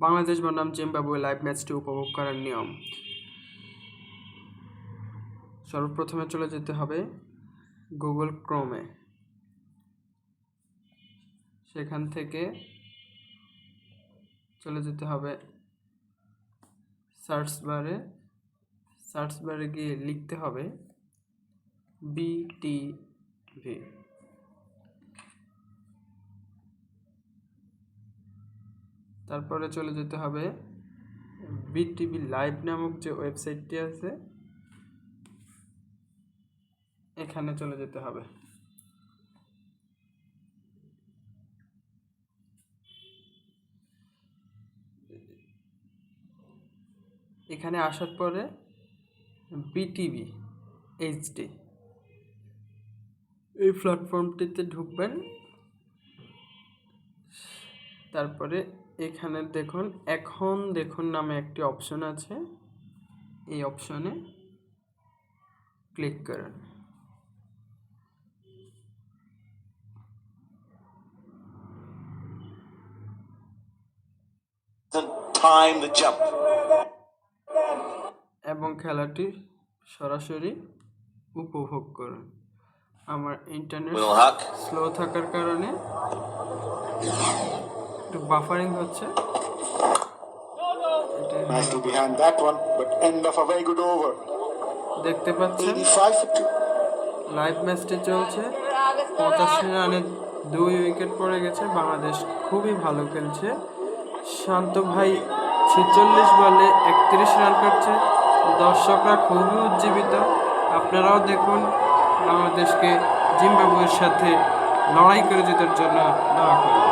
বাংলাদেশ বনাম Zimbabwe live ম্যাচটি উপভোগ করার নিয়ম। সর্বপ্রথমে চলে যেতে হবে গুগল ক্রোমে। সেখান থেকে চলে যেতে হবে সার্চ বারে গিয়ে লিখতে হবে বিটিভি। তারপরে চলে যেতে হবে বিটিভি লাইভ নামক যে ওয়েবসাইটটি আছে, এখানে চলে যেতে হবে। এখানে আসার পরে বিটিভি এইচডি এই প্ল্যাটফর্মটিতে ঢুকবেন। তারপরে এখানে দেখুন নামে একটি অপশন আছে, এই অপশনে ক্লিক করেন। এবং খেলাটি সরাসরি উপভোগ করুন। আমার ইন্টারনেট স্লো থাকার কারণে একটু বাফারিং হচ্ছে। দেখতে পাচ্ছেন লাইভ ম্যাচটি চলছে। 85 রানে 2 উইকেট পড়ে গেছে। বাংলাদেশ খুবই ভালো খেলছে। শান্ত ভাই 46 বলে 31 রান করছে। দর্শকরা খুবই উজ্জীবিত। আপনারাও দেখুন, বাংলাদেশকে জিম্বাবুয়ের সাথে লড়াই করে জেতার জন্য দোয়া করুন।